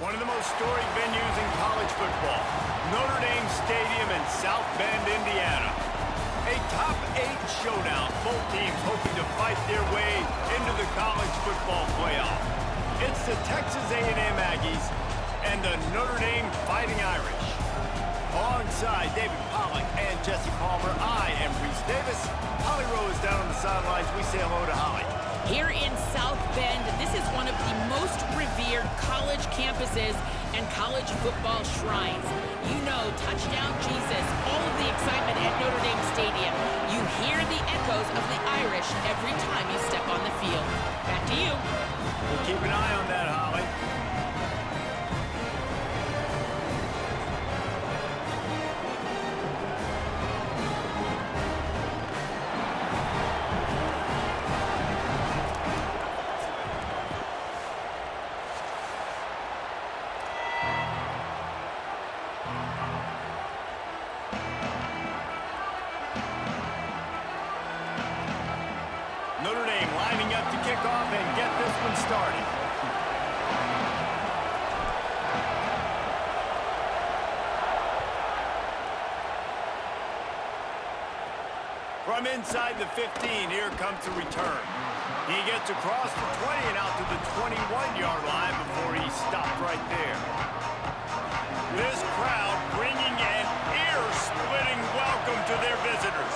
One of the most storied venues in college football, Notre Dame Stadium in South Bend, Indiana. A top 8 showdown, both teams hoping to fight their way into the college football playoff. It's the Texas A&M Aggies and the Notre Dame Fighting Irish. Alongside David Pollack and Jesse Palmer, I am Reese Davis. Holly Rowe is down on the sidelines. We say hello to Holly. Here in South Bend, this is one of the most revered college campuses and college football shrines. You know, touchdown Jesus, all of the excitement at Notre Dame Stadium. You hear the echoes of the Irish every time you step on the field. Back to you. We'll keep an eye on that, Holly. Notre Dame lining up to kick off and get this one started. From inside the 15, here comes the return. He gets across the 20 and out to the 21-yard line before he stopped right there. This crowd bringing an ear-splitting welcome to their visitors.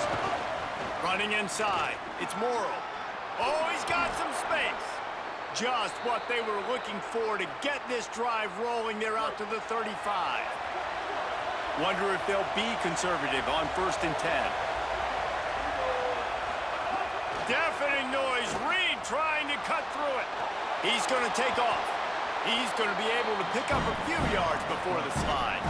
Running inside, it's Morrow. Oh, he's got some space. Just what they were looking for to get this drive rolling. They're out to the 35. Wonder if they'll be conservative on 1st and 10. Deafening noise. Reed trying to cut through it. He's going to take off. He's going to be able to pick up a few yards before the slide.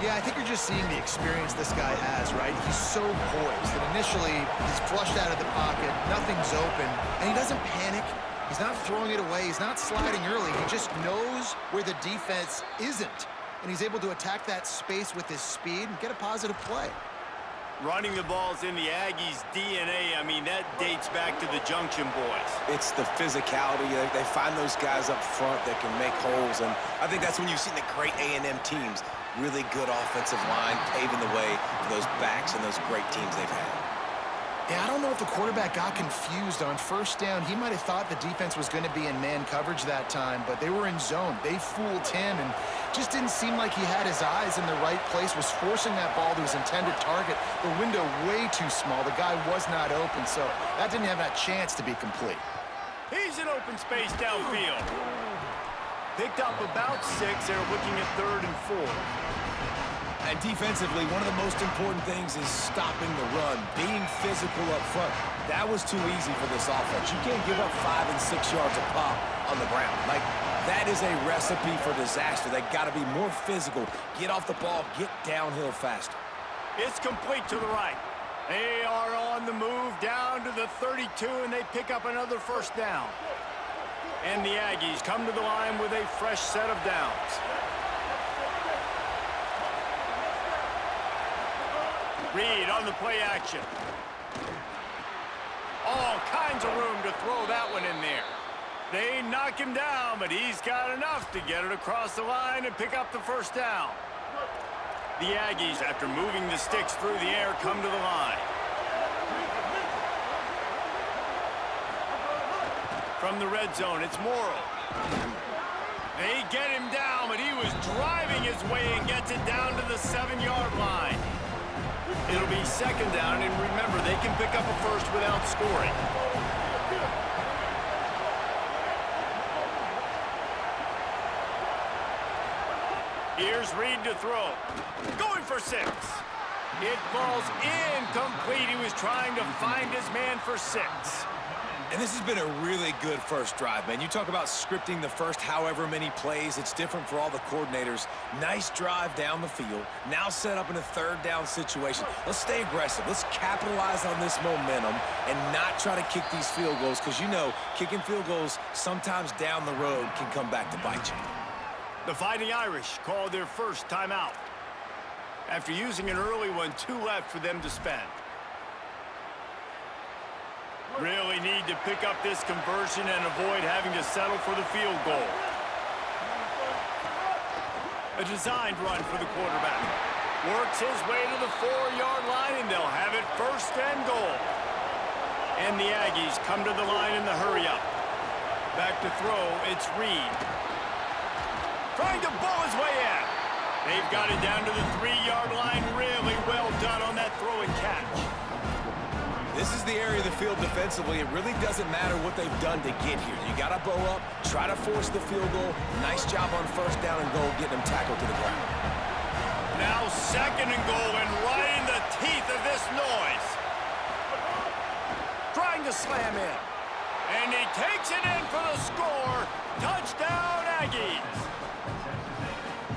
Yeah, I think you're just seeing the experience this guy has, right? He's so poised that initially he's flushed out of the pocket, nothing's open, and he doesn't panic. He's not throwing it away. He's not sliding early. He just knows where the defense isn't, and he's able to attack that space with his speed and get a positive play. Running the ball's in the Aggies' DNA. I mean, that dates back to the Junction Boys. It's the physicality. They find those guys up front that can make holes, and I think that's when you've seen the great A&M teams. Really good offensive line, paving the way for those backs and those great teams they've had. Yeah, I don't know if the quarterback got confused on 1st down. He might have thought the defense was going to be in man coverage that time, but they were in zone. They fooled him and just didn't seem like he had his eyes in the right place, was forcing that ball to his intended target. The window way too small. The guy was not open, so that didn't have that chance to be complete. He's in open space downfield. Picked up about 6. They're looking at 3rd and 4. And defensively, one of the most important things is stopping the run, being physical up front. That was too easy for this offense. You can't give up 5 and 6 yards a pop on the ground. Like, that is a recipe for disaster. They got to be more physical, get off the ball, get downhill faster. It's complete to the right. They are on the move down to the 32, and they pick up another 1st down. And the Aggies come to the line with a fresh set of downs. Reed on the play action. All kinds of room to throw that one in there. They knock him down, but he's got enough to get it across the line and pick up the 1st down. The Aggies, after moving the sticks through the air, come to the line. From the red zone, it's Morrow. They get him down, but he was driving his way and gets it down to the 7-yard line. It'll be 2nd down, and remember, they can pick up a 1st without scoring. Here's Reed to throw. Going for 6. It falls incomplete. He was trying to find his man for 6. And this has been a really good first drive, man. You talk about scripting the first however many plays. It's different for all the coordinators. Nice drive down the field. Now set up in a 3rd down situation. Let's stay aggressive. Let's capitalize on this momentum and not try to kick these field goals because, you know, kicking field goals sometimes down the road can come back to bite you. The Fighting Irish called their 1st timeout. After using an early one, 2 left for them to spend. Really need to pick up this conversion and avoid having to settle for the field goal. A designed run for the quarterback. Works his way to the 4-yard line, and they'll have it first and goal. And the Aggies come to the line in the hurry-up. Back to throw, it's Reed. Trying to bull his way in. They've got it down to the 3-yard line. Really well done on that throw and catch. This is the area of the field defensively. It really doesn't matter what they've done to get here. You got to bow up, try to force the field goal. Nice job on first down and goal, getting them tackled to the ground. Now second and goal, and right in the teeth of this noise. Trying to slam in. And he takes it in for the score. Touchdown, Aggies.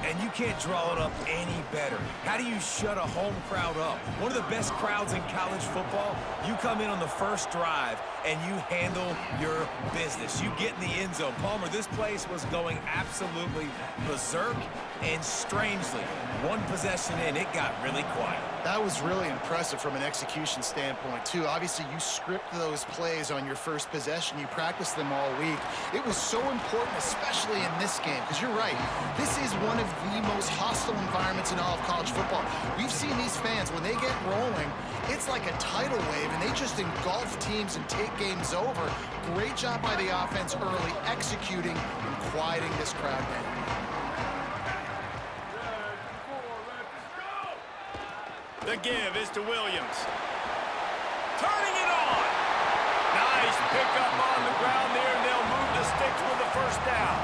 And you can't draw it up any better. How do you shut a home crowd up? One of the best crowds in college football. You come in on the first drive and you handle your business. You get in the end zone. Palmer, this place was going absolutely berserk, and strangely, one possession in, it got really quiet. That was really impressive from an execution standpoint, too. Obviously, you script those plays on your first possession. You practice them all week. It was so important, especially in this game, because you're right. This is one of the most hostile environments in all of college football. We've seen these fans, when they get rolling, it's like a tidal wave, and they just engulf teams and take games over. Great job by the offense early, executing and quieting this crowd down. The give is to Williams. Turning it on. Nice pickup on the ground there, and they'll move the sticks with the first down.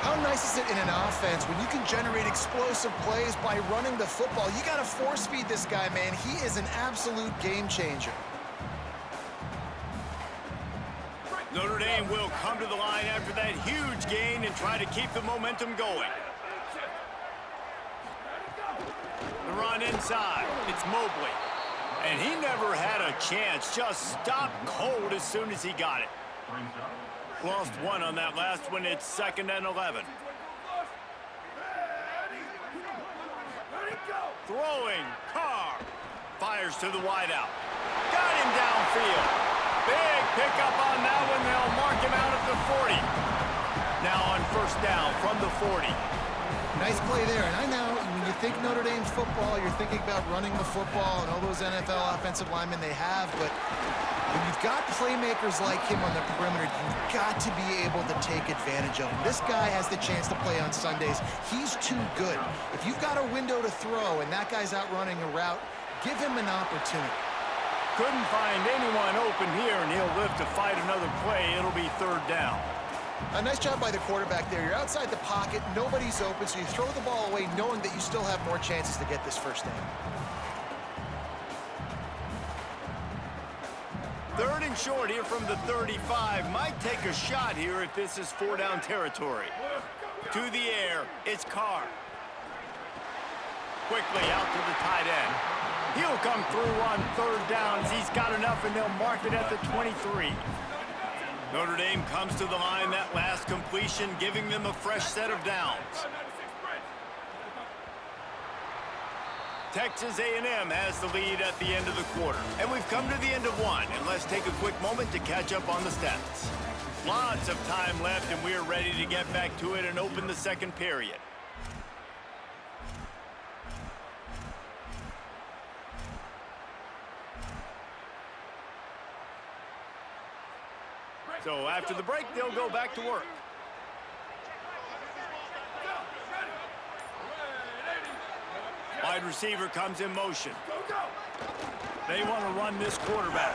How nice is it in an offense when you can generate explosive plays by running the football? You got to force feed this guy, man. He is an absolute game changer. Notre Dame will come to the line after that huge gain and try to keep the momentum going. The run inside. It's Mobley. And he never had a chance. Just stopped cold as soon as he got it. Lost one on that last one. It's 2nd and 11. Throwing. Carr. Fires to the wideout. Got him downfield. Big pickup on that one. They'll mark him out at the 40. Now on first down from the 40. Nice play there. And I know when you think Notre Dame football, you're thinking about running the football and all those NFL offensive linemen they have. But when you've got playmakers like him on the perimeter, you've got to be able to take advantage of him. This guy has the chance to play on Sundays. He's too good. If you've got a window to throw and that guy's out running a route, give him an opportunity. Couldn't find anyone open here, and he'll live to fight another play. It'll be 3rd down. A nice job by the quarterback there. You're outside the pocket, nobody's open, so you throw the ball away knowing that you still have more chances to get this first down. 3rd and short here from the 35. Might take a shot here if this is 4-down territory. To the air, it's Carr. Quickly out to the tight end. He'll come through on 3rd downs. He's got enough, and they'll mark it at the 23. Notre Dame comes to the line that last completion, giving them a fresh set of downs. Texas A&M has the lead at the end of the quarter. And we've come to the end of one, and let's take a quick moment to catch up on the stats. Lots of time left, and we're ready to get back to it and open the second period. So after the break, they'll go back to work. Wide receiver comes in motion. They want to run this quarterback.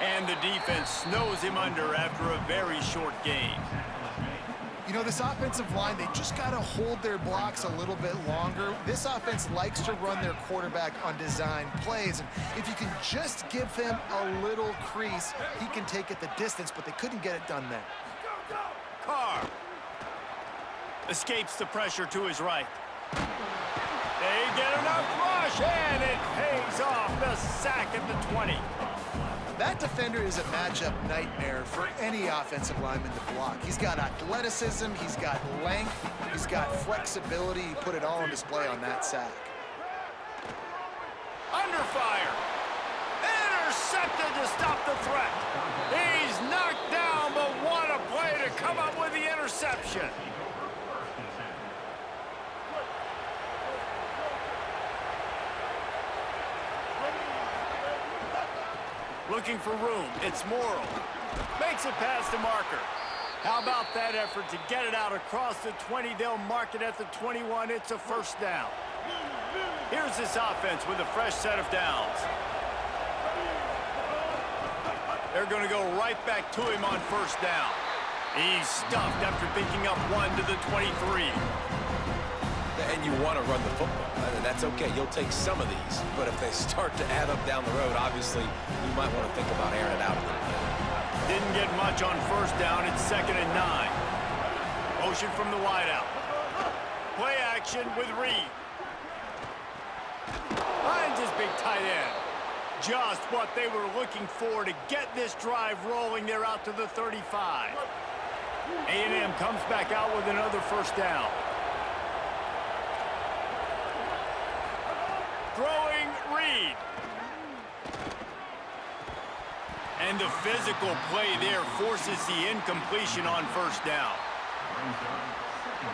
And the defense snows him under after a very short gain. You know, this offensive line, they just got to hold their blocks a little bit longer. This offense likes to run their quarterback on design plays. And if you can just give him a little crease, he can take it the distance, but they couldn't get it done there. Carr escapes the pressure to his right. They get enough rush, and it pays off. The sack at the 20. That defender is a matchup nightmare for any offensive lineman to block. He's got athleticism, he's got length, he's got flexibility. He put it all on display on that sack. Under fire. Intercepted to stop the threat. He's knocked down, but what a play to come up with the interception. Looking for room. It's Morrow. Makes it past the marker. How about that effort to get it out across the 20? They'll mark it at the 21. It's a first down. Here's this offense with a fresh set of downs. They're going to go right back to him on first down. He's stuffed after picking up 1 to the 23. And you want to run the football. And that's okay. You'll take some of these. But if they start to add up down the road, obviously, you might want to think about airing it out a little bit. Didn't get much on first down. It's 2nd and 9. Motion from the wideout. Play action with Reed. Finds his big tight end. Just what they were looking for to get this drive rolling. They're out to the 35. A&M comes back out with another first down. Throwing Reed. And the physical play there forces the incompletion on first down.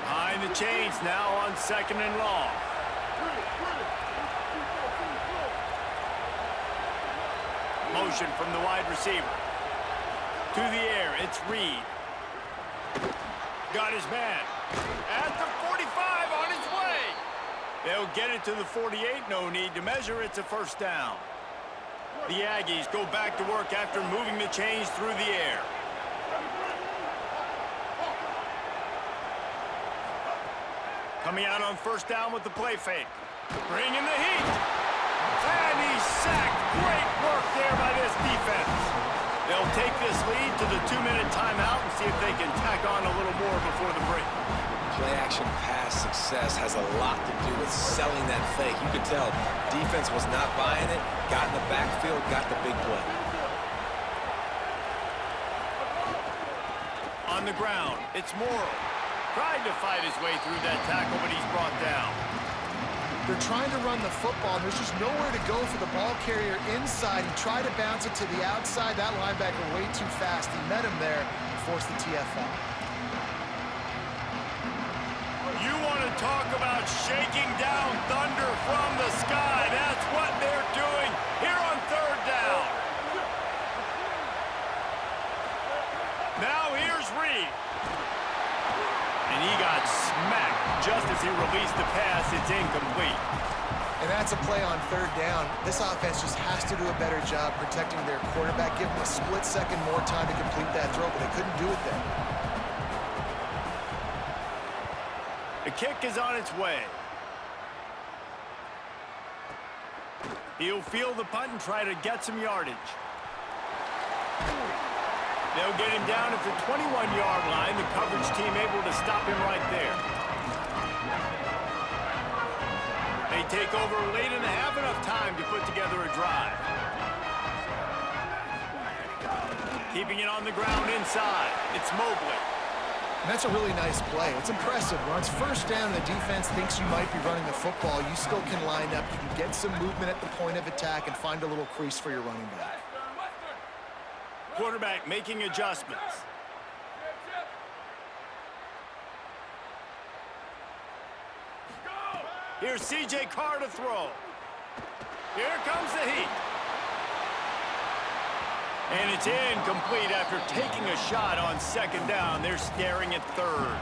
Behind the chains now on 2nd and long. Motion from the wide receiver. To the air, it's Reed. Got his man. At the 45 on his way. They'll get it to the 48. No need to measure. It's a first down. The Aggies go back to work after moving the chains through the air. Coming out on first down with the play fake. Bringing the heat. And he's sacked. Great work there by this defense. They'll take this lead to the 2-minute timeout and see if they can tack on a little more before the break. Play-action pass success has a lot to do with selling that fake. You could tell defense was not buying it, got in the backfield, got the big play. On the ground, it's Morrow. Tried to fight his way through that tackle, but he's brought down. They're trying to run the football, and there's just nowhere to go for the ball carrier inside. He tried to bounce it to the outside. That linebacker way too fast. He met him there and forced the TFL. You want to talk about shaking down thunder from the sky. That's what they're doing here on third down. Now here's Reed. And he got smacked just as he released the pass. It's incomplete. And that's a play on third down. This offense just has to do a better job protecting their quarterback. Give him a split second more time to complete that throw, but they couldn't do it there. The kick is on its way. He'll field the punt and try to get some yardage. They'll get him down at the 21-yard line. The coverage team able to stop him right there. They take over late and have enough time to put together a drive. Keeping it on the ground inside. It's Mobley. And that's a really nice play. It's impressive. When it's first down and the defense thinks you might be running the football, you still can line up. You can get some movement at the point of attack and find a little crease for your running back. Quarterback making adjustments. Here's C.J. Carr to throw. Here comes the heat. And it's incomplete after taking a shot on second down. They're staring at third.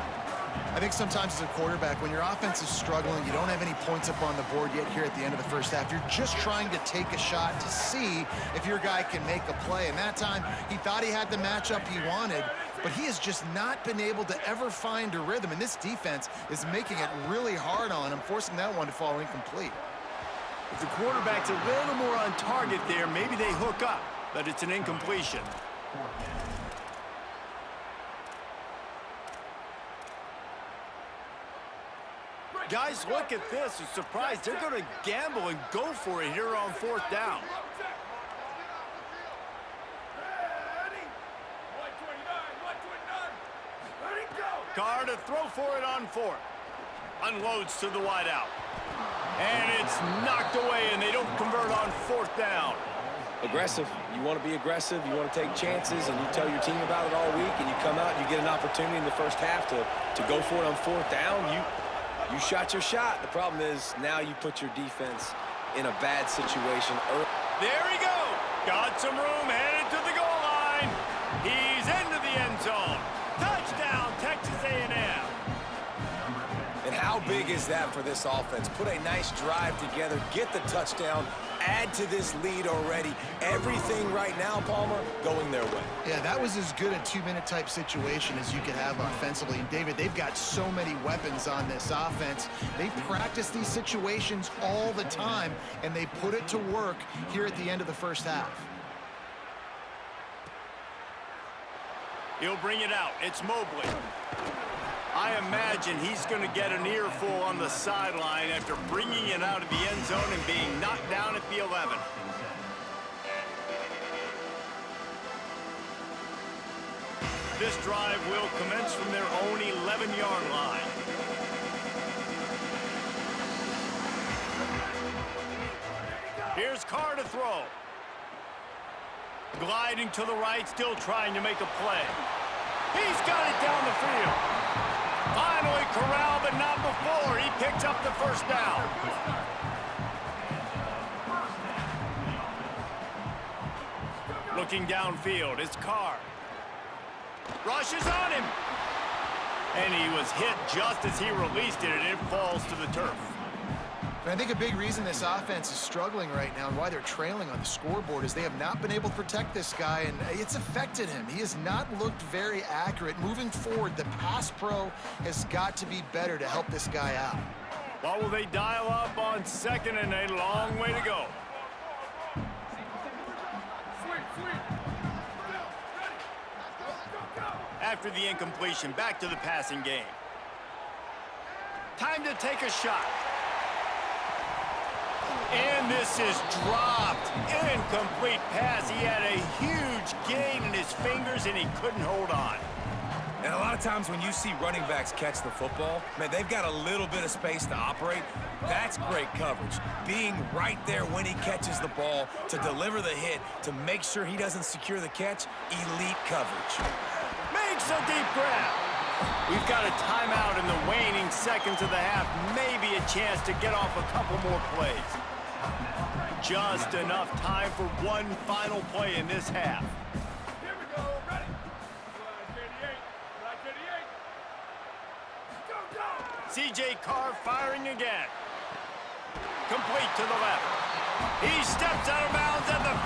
I think sometimes as a quarterback, when your offense is struggling, you don't have any points up on the board yet here at the end of the first half. You're just trying to take a shot to see if your guy can make a play. And that time, he thought he had the matchup he wanted, but he has just not been able to ever find a rhythm. And this defense is making it really hard on him, forcing that one to fall incomplete. If the quarterback's a little more on target there, maybe they hook up, but it's an incompletion. Guys, look at this. I'm surprised. They're going to gamble and go for it here on fourth down. Carr to throw for it on fourth. Unloads to the wideout. And it's knocked away, and they don't convert on fourth down. Aggressive. You want to be aggressive. You want to take chances, and you tell your team about it all week, and you come out and you get an opportunity in the first half to go for it on fourth down. You shot your shot. The problem is now you put your defense in a bad situation. There he goes. Got some room, headed to the goal line. He's into the end zone. Touchdown, Texas A&M. And how big is that for this offense? Put a nice drive together, get the touchdown, add to this lead already. Everything right now, Palmer, going their way. Yeah, that was as good a two-minute type situation as you could have offensively. And, David, they've got so many weapons on this offense. They practice these situations all the time, and they put it to work here at the end of the first half. He'll bring it out. It's Mobley. I imagine he's going to get an earful on the sideline after bringing it out of the end zone and being knocked down at the 11. This drive will commence from their own 11-yard line. Here's Carr to throw. Gliding to the right, still trying to make a play. He's got it down the field. Finally corralled, but not before. He picks up the first down. Looking downfield, it's Carr. Rushes on him. And he was hit just as he released it, and it falls to the turf. And I think a big reason this offense is struggling right now and why they're trailing on the scoreboard is they have not been able to protect this guy, and it's affected him. He has not looked very accurate. Moving forward, the pass pro has got to be better to help this guy out. What will they dial up on second and a long way to go? After the incompletion, back to the passing game. Time to take a shot. And this is dropped. Incomplete pass. He had a huge gain in his fingers, and he couldn't hold on. And a lot of times when you see running backs catch the football, man, they've got a little bit of space to operate. That's great coverage. Being right there when he catches the ball to deliver the hit, to make sure he doesn't secure the catch, elite coverage. Makes a deep grab. We've got a timeout in the waning seconds of the half. Maybe a chance to get off a couple more plays. Just enough time for one final play in this half. Here we go, ready? Go, go! C.J. Carr firing again. Complete to the left. He steps out of bounds at the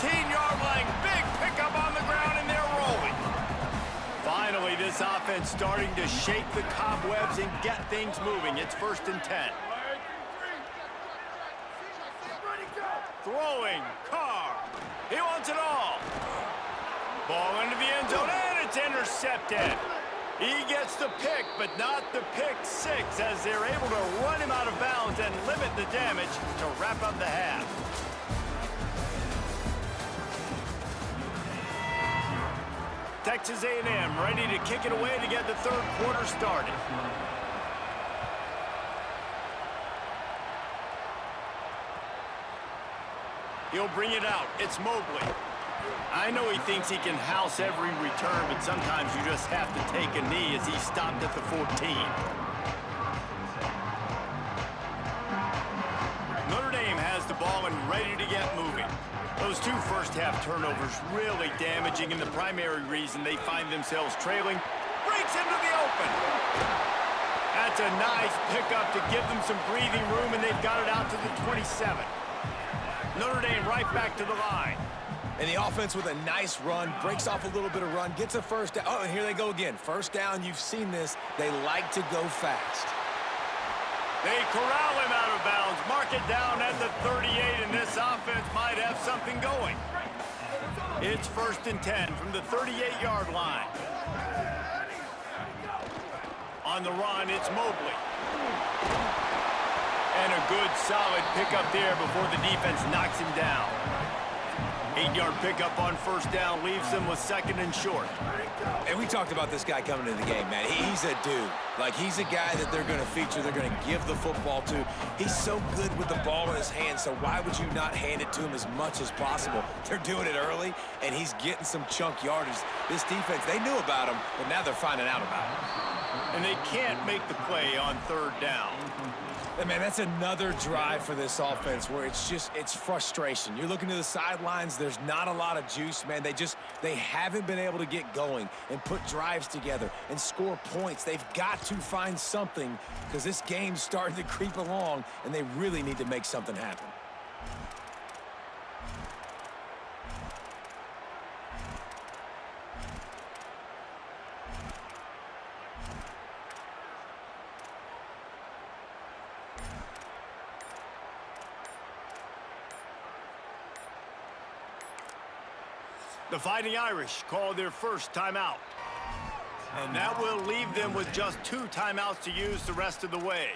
15-yard line. Big pickup on the ground, and they're rolling. Finally, this offense starting to shake the cobwebs and get things moving. It's 1st and 10. Throwing, Carr. He wants it all. Ball into the end zone, and it's intercepted. He gets the pick, but not the pick six, as they're able to run him out of bounds and limit the damage to wrap up the half. Texas A&M ready to kick it away to get the third quarter started. He'll bring it out. It's Mobley. I know he thinks he can house every return, but sometimes you just have to take a knee as he stopped at the 14. Notre Dame has the ball and ready to get moving. Those two first-half turnovers really damaging, and the primary reason they find themselves trailing. Breaks into the open. That's a nice pickup to give them some breathing room, and they've got it out to the 27. Notre Dame right back to the line. And the offense with a nice run, breaks off a little bit of run, gets a first down. Oh, and here they go again. First down, you've seen this. They like to go fast. They corral him out of bounds, mark it down at the 38, and this offense might have something going. It's 1st and 10 from the 38-yard line. On the run, it's Mobley. And a good, solid pickup there before the defense knocks him down. 8-yard pickup on first down leaves them with 2nd and short. And we talked about this guy coming into the game, man. He's a dude. Like, he's a guy that they're going to feature, they're going to give the football to. He's so good with the ball in his hands, so why would you not hand it to him as much as possible? They're doing it early, and he's getting some chunk yardage. This defense, they knew about him, but now they're finding out about him. and they can't make the play on third down. And man, that's another drive for this offense where it's frustration. You're looking to the sidelines, there's not a lot of juice, man. They haven't been able to get going and put drives together and score points. They've got to find something because this game's starting to creep along, and they really need to make something happen. The Fighting Irish call their first timeout. And that will leave them with just 2 timeouts to use the rest of the way.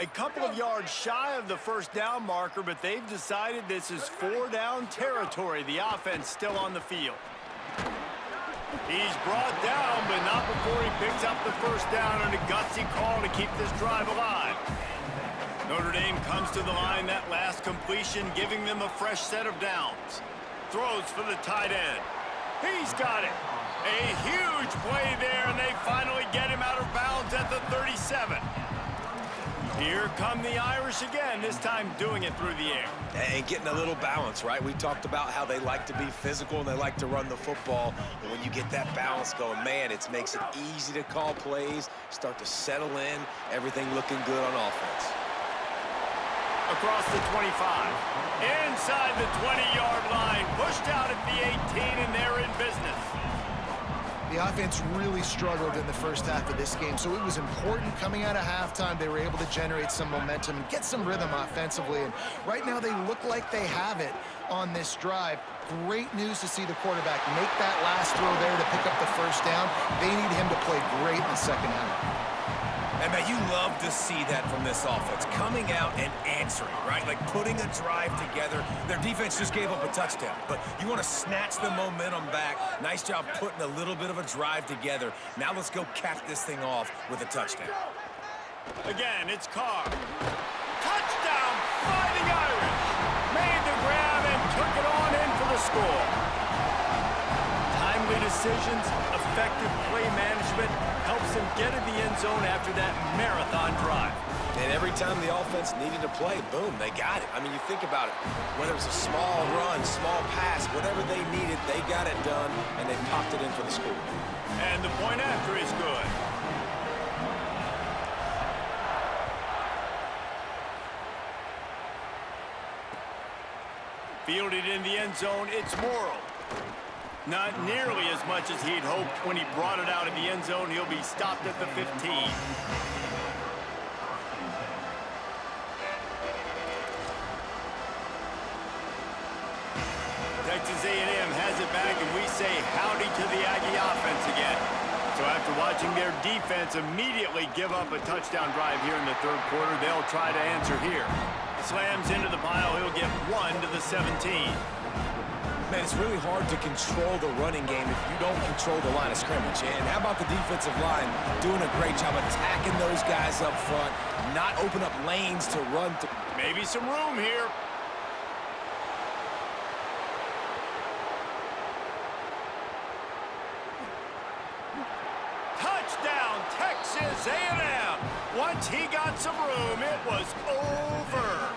A couple of yards shy of the first down marker, but they've decided this is 4-down territory. The offense still on the field. He's brought down, but not before he picks up the first down on a gutsy call to keep this drive alive. Notre Dame comes to the line that last completion, giving them a fresh set of downs. Throws for the tight end. He's got it. A huge play there, and they finally get him out of bounds at the 37. Here come the Irish again, this time doing it through the air. And getting a little balance, right? We talked about how they like to be physical and they like to run the football. And when you get that balance going, man, it makes it easy to call plays, start to settle in, everything looking good on offense. Across the 25. Inside the 20-yard line, pushed out at the 18, and they're in business. The offense really struggled in the first half of this game, so it was important coming out of halftime. They were able to generate some momentum and get some rhythm offensively, and right now they look like they have it on this drive. Great news to see the quarterback make that last throw there to pick up the first down. They need him to play great in the second half. And man, you love to see that from this offense, coming out and answering, right? Like putting a drive together. Their defense just gave up a touchdown, but you want to snatch the momentum back. Nice job putting a little bit of a drive together. Now let's go cap this thing off with a touchdown. Again, it's Carr. Touchdown, Fighting Irish. Made the grab and took it on in for the score. Timely decisions, effective play management helps them get in the end zone after that marathon drive. And every time the offense needed to play, boom, they got it. I mean, you think about it. Whether it was a small run, small pass, whatever they needed, they got it done, and they popped it in for the score. And the point after is good. Fielded in the end zone, it's Morrill. Not nearly as much as he'd hoped when he brought it out of the end zone. He'll be stopped at the 15. Texas A&M has it back, and we say howdy to the Aggie offense again. So after watching their defense immediately give up a touchdown drive here in the third quarter, they'll try to answer here. Slams into the pile. He'll get 1 to the 17. Man, it's really hard to control the running game if you don't control the line of scrimmage. And how about the defensive line doing a great job attacking those guys up front, not open up lanes to run through. Maybe some room here. Touchdown, Texas A&M. Once he got some room, it was over.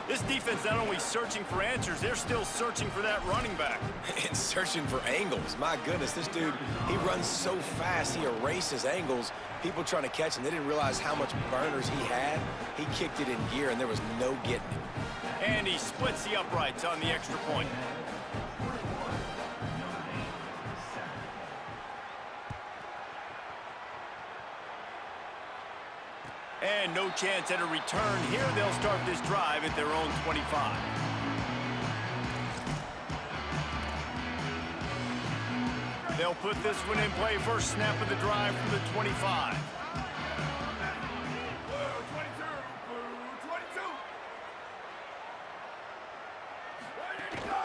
This defense not only searching for answers, they're still searching for that running back. And searching for angles. My goodness, this dude, he runs so fast, he erases angles. People trying to catch him, they didn't realize how much burners he had. He kicked it in gear, and there was no getting him. And he splits the uprights on the extra point. And no chance at a return here. They'll start this drive at their own 25. They'll put this one in play. First snap of the drive from the 25. Blue 22, blue 22. Ready to go.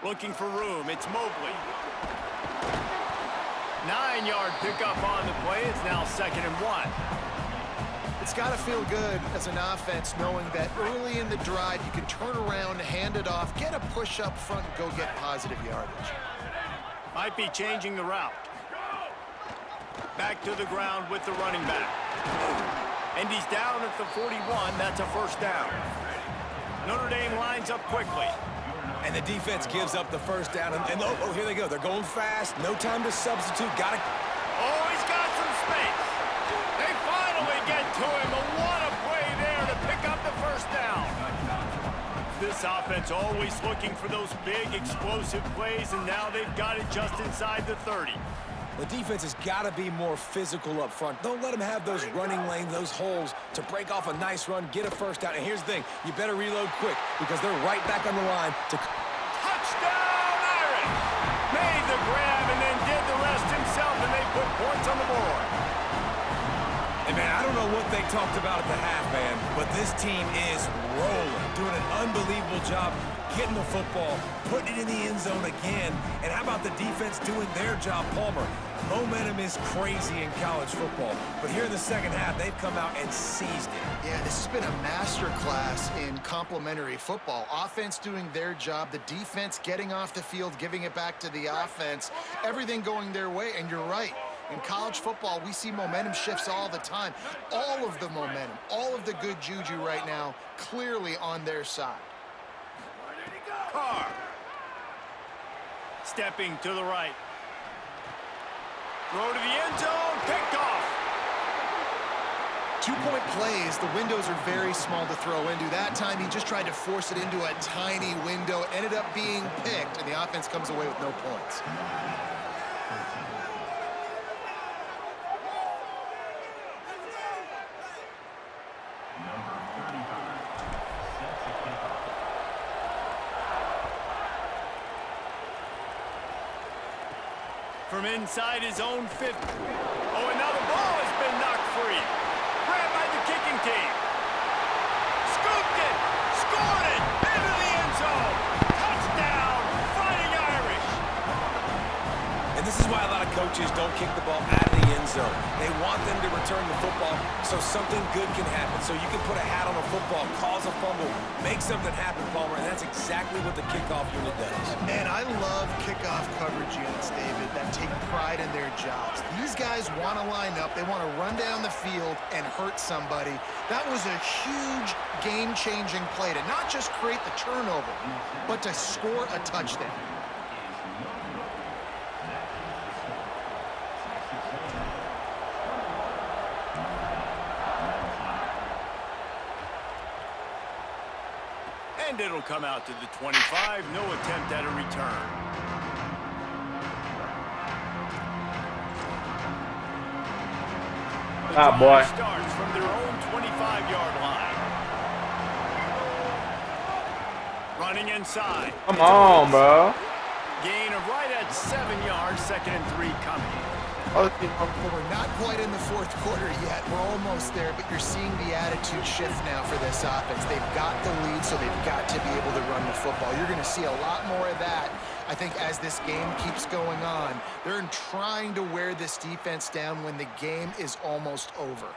Looking for room. It's Mobley. 9-yard pickup on the play. It's now 2nd and 1. It's got to feel good as an offense knowing that early in the drive you can turn around, hand it off, get a push up front, and go get positive yardage. Might be changing the route. Back to the ground with the running back. And he's down at the 41. That's a first down. Notre Dame lines up quickly. And the defense gives up the first down. And oh, here they go. They're going fast. No time to substitute. Got it. Oh, he's got some space. They finally get to him. What a play there to pick up the first down. This offense always looking for those big, explosive plays, and now they've got it just inside the 30. The defense has got to be more physical up front. Don't let them have those running lanes, those holes to break off a nice run, get a first down. And here's the thing, you better reload quick because they're right back on the line to... Touchdown, Irish! Made the grab and then did the rest himself, and they put points on the board. And, man, I don't know what they talked about at the half, man, but this team is rolling, doing an unbelievable job getting the football, putting it in the end zone again. And how about the defense doing their job, Palmer? Momentum is crazy in college football, but here in the second half, they've come out and seized it. Yeah, this has been a masterclass in complementary football. Offense doing their job, the defense getting off the field, giving it back to the offense, everything going their way, and you're right. In college football, we see momentum shifts all the time. All of the momentum, all of the good juju right now, clearly on their side. Carr. Stepping to the right. Throw to the end zone, picked off. 2-point plays, the windows are very small to throw into. That time, he just tried to force it into a tiny window. It ended up being picked, and the offense comes away with no points. From inside his own 50. Oh, and now the ball has been knocked free. Grabbed by the kicking team. Scooped it. Scored it. Into the end zone. Touchdown. Fighting Irish. And this is why a lot of coaches don't kick the ball out of the end zone. They want them to return the football so something good can happen. So you can put a hat on a football, cause a fumble, make something happen, Palmer, and that's exactly what the kickoff unit does. Man, I love kickoff coverage units, David, that take pride in their jobs. These guys want to line up. They want to run down the field and hurt somebody. That was a huge game-changing play to not just create the turnover, but to score a touchdown. And it'll come out to the 25. No attempt at a return. Ah, boy. Starts from their own 25-yard line. Running inside. Come on, bro. Gain of right at 7 yards. 2nd and 3 coming. Well, we're not quite in the fourth quarter yet. We're almost there, but you're seeing the attitude shift now for this offense. They've got the lead, so they've got to be able to run the football. You're going to see a lot more of that, I think, as this game keeps going on. They're trying to wear this defense down when the game is almost over.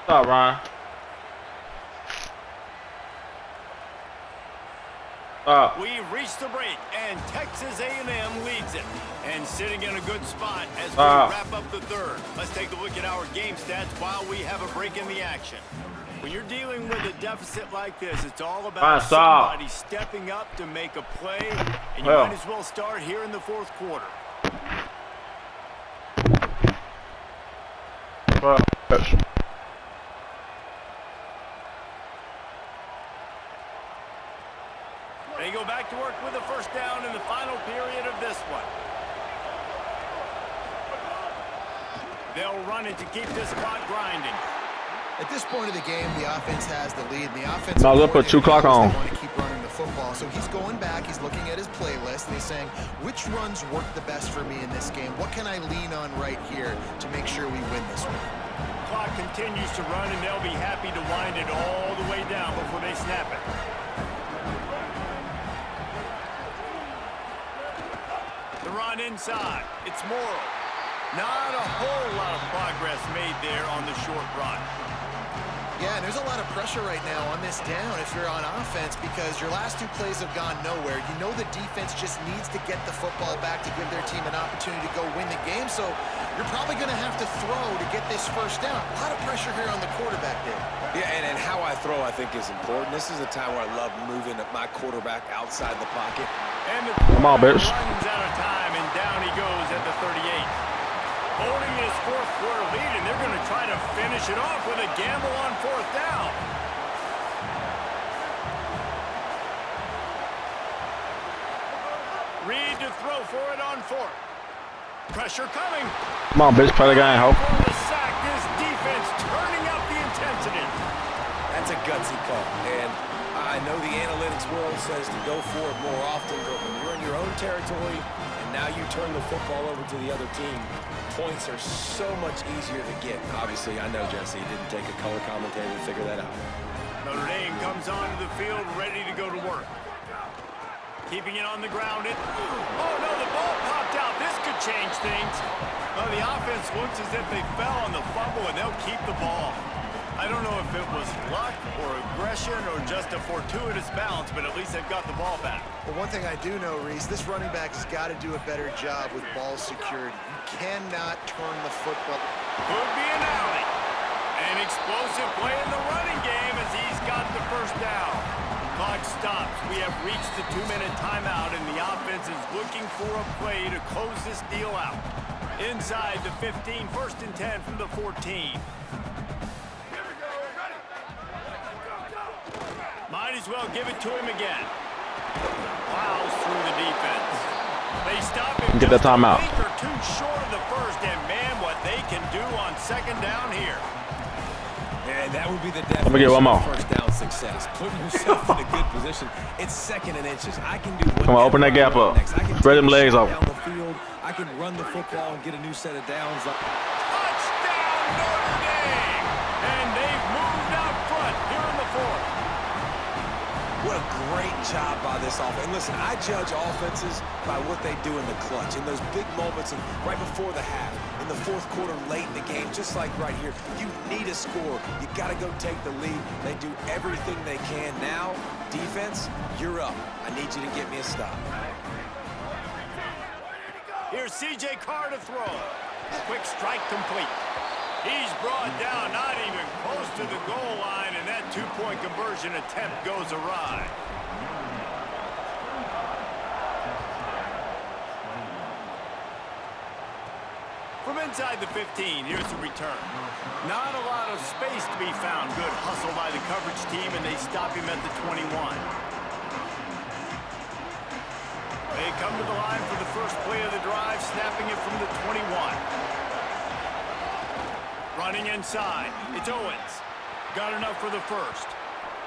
What's up, Ryan? We've reached the break, and Texas A&M leads it. And sitting in a good spot as we wrap up the third. Let's take a look at our game stats while we have a break in the action. When you're dealing with a deficit like this, it's all about somebody stepping up to make a play, and you might as well start here in the fourth quarter. They go back to work with a first down in the final period of this one. They'll run it to keep this clock grinding. At this point of the game, the offense has the lead. And the offense. No, they'll put 2 clock on. They want to keep running the football. So he's going back. He's looking at his playlist, and he's saying, which runs work the best for me in this game? What can I lean on right here to make sure we win this one? Clock continues to run, and they'll be happy to wind it all the way down before they snap it. run inside. It's Morrow. Not a whole lot of progress made there on the short run. Yeah, and there's a lot of pressure right now on this down if you're on offense because your last two plays have gone nowhere. You know the defense just needs to get the football back to give their team an opportunity to go win the game, so you're probably going to have to throw to get this first down. A lot of pressure here on the quarterback there. Yeah, and how I throw, I think, is important. This is a time where I love moving my quarterback outside the pocket. And the Come on, bitch. runs out of time, and down he goes at the 38. Holding his fourth quarter lead, and they're going to try to finish it off with a gamble on fourth down. Reed to throw for it on fourth. Pressure coming. Come on, bitch. Play the game, ho. For the sack, this defense turning up the intensity. That's a gutsy call. And I know the analytics world says to go for it more often, but when you're in your own territory and now you turn the football over to the other team, points are so much easier to get. Obviously, I know, Jesse, it didn't take a color commentator to figure that out. Notre Dame comes onto the field ready to go to work. Keeping it on the ground. Oh, no, the ball popped out. This could change things. Well, the offense looks as if they fell on the fumble, and they'll keep the ball. I don't know if it was luck or aggression or just a fortuitous bounce, but at least they've got the ball back. Well, one thing I do know, Reese, this running back has got to do a better job with ball security. You cannot turn the football. Could be an alley. An explosive play in the running game as he's got the first down. Clock stops. We have reached the 2-minute timeout, and the offense is looking for a play to close this deal out. Inside the 15, 1st and 10 from the 14. Might as well give it to him again. Plows through the defense. They stop him Get that just timeout. a week or two short of the first, and man, what they can do on second down here. And that would be the Let me get one more. definition of first down success. Putting yourself in a good position. It's 2nd and inches. I can do Come on, open that gap up. next. I can Spread them take a legs shot open. down the field. I can run the football and get a new set of downs. Touchdown, Notre Dame! And they've moved out front here in the 4th. What a great job by this offense. And listen, I judge offenses by what they do in the clutch, in those big moments and right before the half, in the 4th quarter, late in the game, just like right here. You need a score. You got to go take the lead. They do everything they can. Now, defense, you're up. I need you to get me a stop. Here's C.J. Carr to throw. Quick strike complete. He's brought down, not even close to the goal line, and that 2-point conversion attempt goes awry. From inside the 15, here's the return. Not a lot of space to be found. Good hustle by the coverage team, and they stop him at the 21. They come to the line for the first play of the drive, snapping it from the 21. Running inside, it's Owens. Got enough for the first.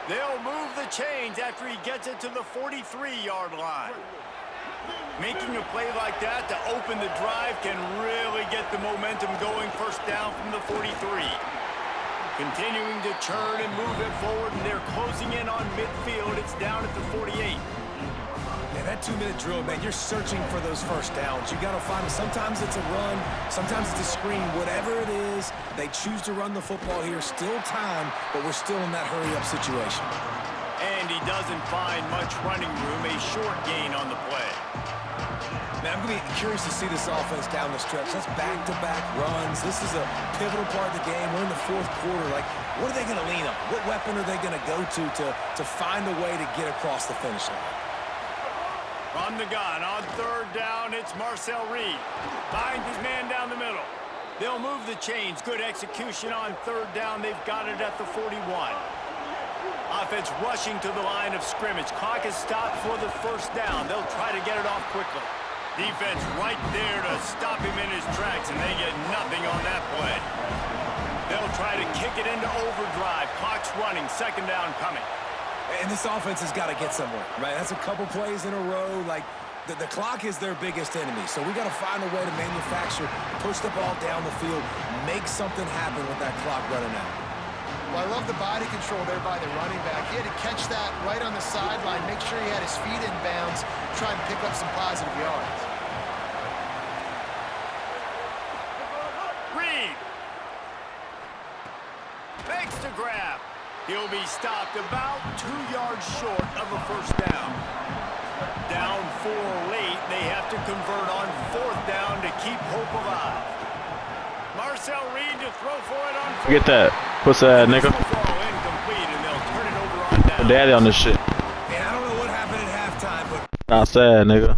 They'll move the chains after he gets it to the 43-yard line. Making a play like that to open the drive can really get the momentum going. First down from the 43. Continuing to churn and move it forward, and they're closing in on midfield. It's down at the 48. Man, that 2-minute drill, man, you're searching for those first downs. You got to find them. Sometimes it's a run, sometimes it's a screen. Whatever it is, they choose to run the football here. Still time, but we're still in that hurry-up situation. And he doesn't find much running room. A short gain on the play. Man, I'm going to be curious to see this offense down the stretch. That's back-to-back runs. This is a pivotal part of the game. We're in the 4th quarter. Like, what are they going to lean on? What weapon are they going to go to find a way to get across the finish line? From the gun, on 3rd down, it's Marcel Reed. Finds his man down the middle. They'll move the chains. Good execution on 3rd down. They've got it at the 41. Offense rushing to the line of scrimmage. Clock is stopped for the first down. They'll try to get it off quickly. Defense right there to stop him in his tracks, and they get nothing on that play. They'll try to kick it into overdrive. Clock's running. 2nd down coming. And this offense has got to get somewhere, right? That's a couple plays in a row. Like, the clock is their biggest enemy. So we got to find a way to manufacture, push the ball down the field, make something happen with that clock running out. Well, I love the body control there by the running back. He had to catch that right on the sideline, make sure he had his feet in bounds, try and pick up some positive yards. grab. He'll be stopped about 2 yards short of a first down. Down 4 late, they have to convert on 4th down to keep hope alive. Marcel Reed to throw for it on 4th. Get that. Pussy ass nigga. Incomplete, and they'll turn it over on down. Daddy on this shit. And I don't know what happened at halftime, but Outside, nigga.